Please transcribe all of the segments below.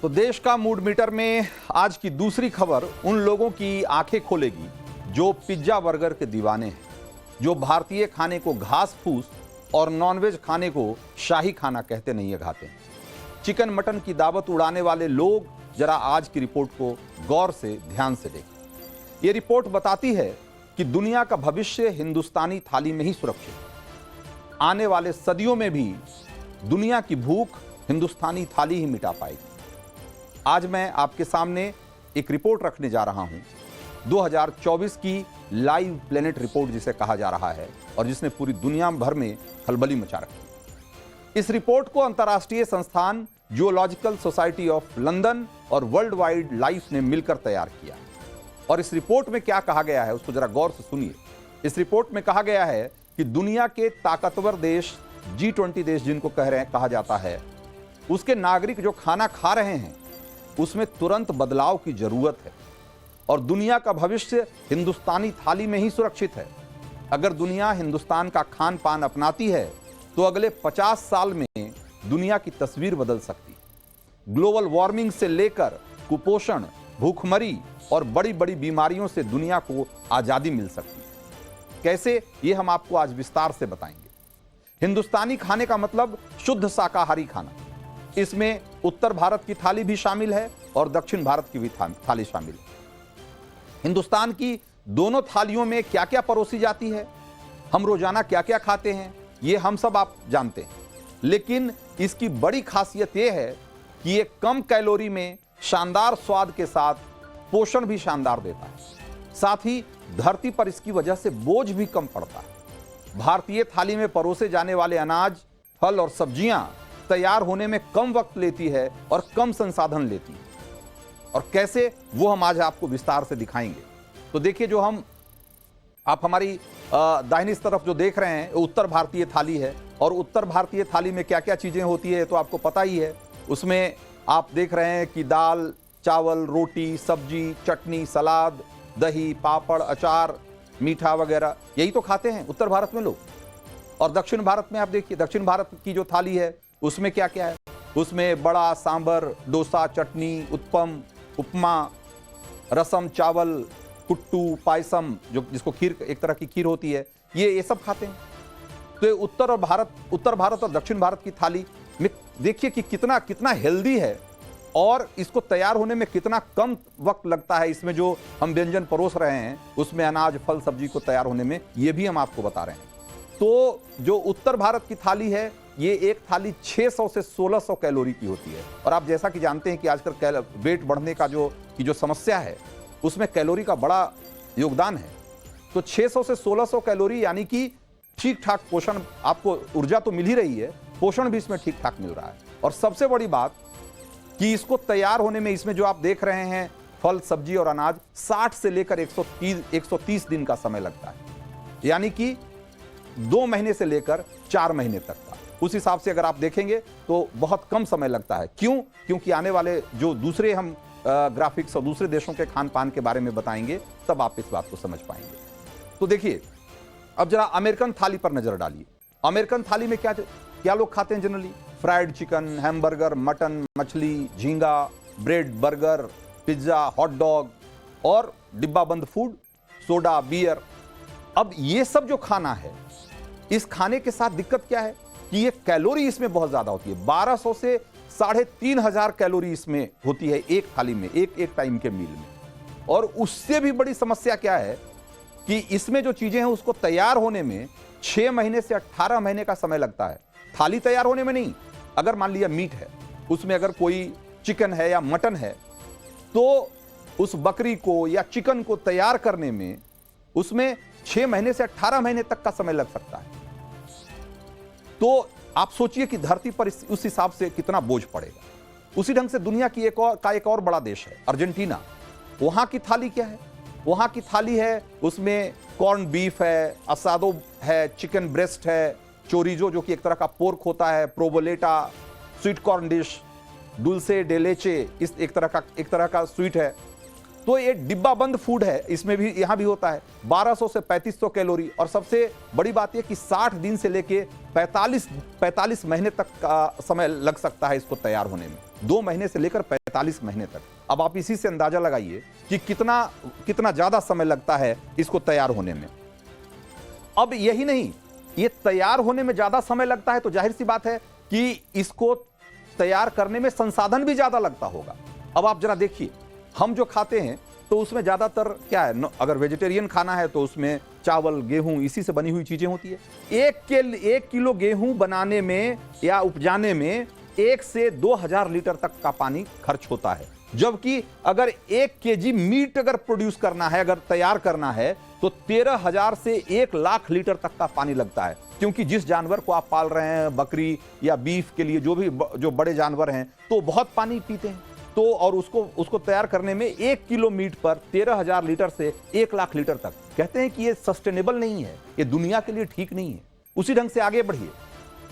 तो देश का मूड मीटर में आज की दूसरी खबर उन लोगों की आंखें खोलेगी जो पिज्जा बर्गर के दीवाने हैं, जो भारतीय खाने को घास फूस और नॉनवेज खाने को शाही खाना कहते नहीं है खाते हैं। चिकन मटन की दावत उड़ाने वाले लोग जरा आज की रिपोर्ट को गौर से ध्यान से देखें। ये रिपोर्ट बताती है कि दुनिया का भविष्य हिंदुस्तानी थाली में ही सुरक्षित है। आने वाले सदियों में भी दुनिया की भूख हिंदुस्तानी थाली ही मिटा पाएगी। आज मैं आपके सामने एक रिपोर्ट रखने जा रहा हूं, 2024 की लाइव प्लेनेट रिपोर्ट जिसे कहा जा रहा है और जिसने पूरी दुनिया भर में खलबली मचा रखी। इस रिपोर्ट को अंतर्राष्ट्रीय संस्थान जियोलॉजिकल सोसाइटी ऑफ लंदन और वर्ल्ड वाइड लाइफ ने मिलकर तैयार किया। और इस रिपोर्ट में क्या कहा गया है उसको जरा गौर से सुनिए। इस रिपोर्ट में कहा गया है कि दुनिया के ताकतवर देश, G20 देश जिनको कहा जाता है, उसके नागरिक जो खाना खा रहे हैं उसमें तुरंत बदलाव की जरूरत है और दुनिया का भविष्य हिंदुस्तानी थाली में ही सुरक्षित है। अगर दुनिया हिंदुस्तान का खान पान अपनाती है तो अगले 50 साल में दुनिया की तस्वीर बदल सकती है। ग्लोबल वार्मिंग से लेकर कुपोषण, भूखमरी और बड़ी बड़ी बीमारियों से दुनिया को आजादी मिल सकती है। कैसे, ये हम आपको आज विस्तार से बताएंगे। हिंदुस्तानी खाने का मतलब शुद्ध शाकाहारी खाना। इसमें उत्तर भारत की थाली भी शामिल है और दक्षिण भारत की भी थाली शामिल है। हिंदुस्तान की दोनों थालियों में क्या क्या परोसी जाती है, हम रोजाना क्या क्या खाते हैं, ये हम सब आप जानते हैं। लेकिन इसकी बड़ी खासियत यह है कि ये कम कैलोरी में शानदार स्वाद के साथ पोषण भी शानदार देता है। साथ ही धरती पर इसकी वजह से बोझ भी कम पड़ता है। भारतीय थाली में परोसे जाने वाले अनाज, फल और सब्जियां तैयार होने में कम वक्त लेती है और कम संसाधन लेती है। और कैसे, वो हम आज आपको विस्तार से दिखाएंगे। तो देखिए, जो आप हमारी दाहिनी तरफ जो देख रहे हैं उत्तर भारतीय थाली है। और उत्तर भारतीय थाली में क्या क्या चीजें होती है तो आपको पता ही है। उसमें आप देख रहे हैं कि दाल, चावल, रोटी, सब्जी, चटनी, सलाद, दही, पापड़, अचार, मीठा वगैरह, यही तो खाते हैं उत्तर भारत में लोग। और दक्षिण भारत में आप देखिए, दक्षिण भारत की जो थाली है उसमें क्या क्या है। उसमें बड़ा, सांभर, डोसा, चटनी, उत्पम, उपमा, रसम, चावल, कुट्टू, पायसम, जो जिसको खीर, एक तरह की खीर होती है, ये सब खाते हैं। तो ये उत्तर भारत और दक्षिण भारत की थाली में देखिए कि कितना कितना हेल्दी है और इसको तैयार होने में कितना कम वक्त लगता है। इसमें जो हम व्यंजन परोस रहे हैं उसमें अनाज, फल, सब्जी को तैयार होने में, ये भी हम आपको बता रहे हैं। तो जो उत्तर भारत की थाली है, ये एक थाली 600 से 1600 कैलोरी की होती है। और आप जैसा कि जानते हैं कि आजकल वेट बढ़ने का जो समस्या है उसमें कैलोरी का बड़ा योगदान है। तो 600 से 1600 कैलोरी, यानी कि ठीक ठाक पोषण, आपको ऊर्जा तो मिल ही रही है, पोषण भी इसमें ठीक ठाक मिल रहा है। और सबसे बड़ी बात कि इसको तैयार होने में, इसमें जो आप देख रहे हैं फल, सब्जी और अनाज, 60 से लेकर 130 दिन का समय लगता है। यानी कि 2 महीने से लेकर 4 महीने तक का। उस हिसाब से अगर आप देखेंगे तो बहुत कम समय लगता है। क्यों? क्योंकि आने वाले जो दूसरे हम ग्राफिक्स और दूसरे देशों के खान पान के बारे में बताएंगे तब आप इस बात को समझ पाएंगे। तो देखिए, अब जरा अमेरिकन थाली पर नजर डालिए। अमेरिकन थाली में क्या क्या लोग खाते हैं generally? Fried chicken, hamburger, mutton, मछली, झींगा, bread, burger, pizza, hot dog और डिब्बा बंद फूड, सोडा, बियर। अब ये सब जो खाना है, इस खाने के साथ दिक्कत क्या है कि ये कैलोरी इसमें बहुत ज्यादा होती है। 1200 से 3500 कैलोरी इसमें होती है एक थाली में, एक टाइम के मील में। और उससे भी बड़ी समस्या क्या है कि इसमें जो चीजें हैं उसको तैयार होने में 6 महीने से 18 महीने का समय लगता है। थाली तैयार होने में नहीं, अगर मान लिया मीट है, उसमें अगर कोई चिकन है या मटन है, तो उस बकरी को या चिकन को तैयार करने में उसमें 6 महीने से 18 महीने तक का समय लग सकता है। तो आप सोचिए कि धरती पर उस हिसाब से कितना बोझ पड़ेगा। उसी ढंग से दुनिया की एक और बड़ा देश है अर्जेंटीना। वहां की थाली क्या है? वहां की थाली है, उसमें कॉर्न बीफ है, असादो है, चिकन ब्रेस्ट है, चोरिजो जो कि एक तरह का पोर्क होता है, प्रोबोलेटा, स्वीट कॉर्न डिश, डुल्से डे लेचे, इस एक तरह का स्वीट है, तो ये डिब्बा बंद फूड है, इसमें भी यहां भी होता है 1200 से 3500 कैलोरी। और सबसे बड़ी बात यह कि 60 दिन से लेके 45 महीने तक का समय लग सकता है इसको तैयार होने में, 2 महीने से लेकर 45 महीने तक। अब आप इसी से अंदाजा लगाइए कि कितना ज्यादा समय लगता है इसको तैयार होने में। अब यही नहीं, ये तैयार होने में ज्यादा समय लगता है तो जाहिर सी बात है कि इसको तैयार करने में संसाधन भी ज्यादा लगता होगा। अब आप जरा देखिए, हम जो खाते हैं तो उसमें ज्यादातर क्या है, अगर वेजिटेरियन खाना है तो उसमें चावल, गेहूं, इसी से बनी हुई चीजें होती है। 1 किलो गेहूं बनाने में या उपजाने में 1 से 2000 लीटर तक का पानी खर्च होता है। जबकि अगर 1 केजी मीट अगर प्रोड्यूस करना है, अगर तैयार करना है, तो 13,000 से 1 लाख लीटर तक का पानी लगता है। क्योंकि जिस जानवर को आप पाल रहे हैं, बकरी या बीफ के लिए, जो बड़े जानवर हैं, तो बहुत पानी पीते हैं। तो और उसको तैयार करने में 1 किलो मीट पर 13,000 लीटर से 1 लाख लीटर तक। कहते हैं कि ये सस्टेनेबल नहीं है, ये दुनिया के लिए ठीक नहीं है। उसी ढंग से आगे बढ़िए,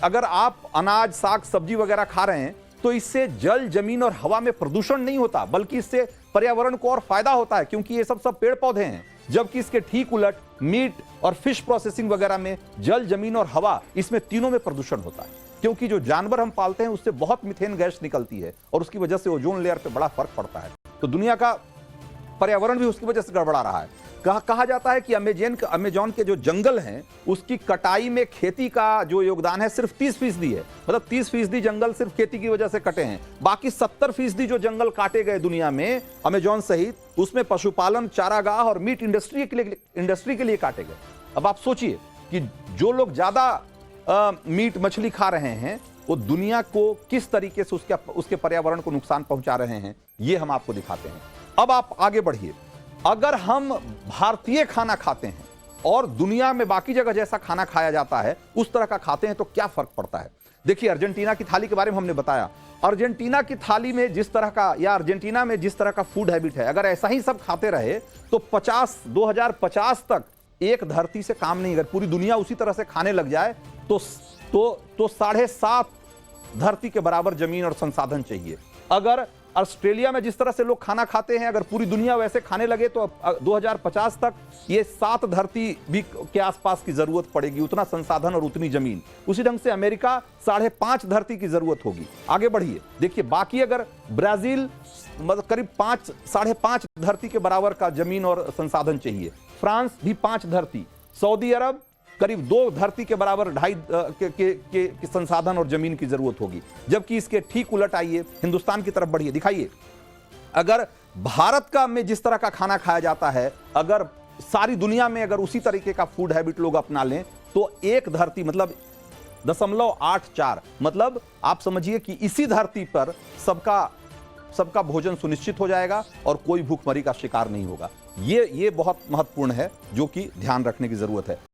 अगर आप अनाज, साग, सब्जी वगैरह खा रहे हैं तो इससे जल, जमीन और हवा में प्रदूषण नहीं होता, बल्कि इससे पर्यावरण को और फायदा होता है, क्योंकि ये सब पेड़ पौधे हैं। जबकि इसके ठीक उलट मीट और फिश प्रोसेसिंग वगैरह में जल, जमीन और हवा, इसमें तीनों में प्रदूषण होता है। क्योंकि जो जानवर हम पालते हैं उससे बहुत मीथेन गैस निकलती है और उसकी वजह से ओजोन लेयर पे बड़ा फर्क पड़ता है। तो दुनिया का पर्यावरण भी उसकी वजह से गड़बड़ा रहा है। कहा जाता है कि अमेजॉन के जो जंगल हैं उसकी कटाई में खेती का जो योगदान है सिर्फ 30% है। मतलब 30% जंगल सिर्फ खेती की वजह से कटे हैं। बाकी 70% जो जंगल काटे गए दुनिया में अमेजॉन सहित, उसमें पशुपालन, चारागाह और मीट इंडस्ट्री के लिए काटे गए। अब आप सोचिए कि जो लोग ज्यादा मीट, मछली खा रहे हैं वो दुनिया को किस तरीके से उसके पर्यावरण को नुकसान पहुंचा रहे हैं, ये हम आपको दिखाते हैं। अब आप आगे बढ़िए, अगर हम भारतीय खाना खाते हैं और दुनिया में बाकी जगह जैसा खाना खाया जाता है उस तरह का खाते हैं तो क्या फर्क पड़ता है। देखिए, अर्जेंटीना की थाली के बारे में हमने बताया। अर्जेंटीना की थाली में जिस तरह का, या अर्जेंटीना में जिस तरह का फूड हैबिट है, अगर ऐसा ही सब खाते रहे तो 2050 तक एक धरती से काम नहीं। अगर पूरी दुनिया उसी तरह से खाने लग जाए तो 7.5 धरती के बराबर जमीन और संसाधन चाहिए। अगर ऑस्ट्रेलिया में जिस तरह से लोग खाना खाते हैं, अगर पूरी दुनिया वैसे खाने लगे तो 2050 तक ये 7 धरती भी के आसपास की जरूरत पड़ेगी, उतना संसाधन और उतनी जमीन। उसी ढंग से अमेरिका 5.5 धरती की जरूरत होगी। आगे बढ़िए, देखिए, बाकी अगर ब्राजील मतलब करीब 5.5 धरती के बराबर का जमीन और संसाधन चाहिए। फ्रांस भी 5 धरती, सऊदी अरब करीब 2 धरती के बराबर 2.5 के संसाधन और जमीन की जरूरत होगी। जबकि इसके ठीक उलट आइए, हिंदुस्तान की तरफ बढ़िए, दिखाइए, अगर भारत का में जिस तरह का खाना खाया जाता है, अगर सारी दुनिया में अगर उसी तरीके का फूड हैबिट लोग अपना लें तो 1 धरती मतलब 0.84, मतलब आप समझिए कि इसी धरती पर सबका भोजन सुनिश्चित हो जाएगा और कोई भूखमरी का शिकार नहीं होगा। ये बहुत महत्वपूर्ण है जो कि ध्यान रखने की जरूरत है।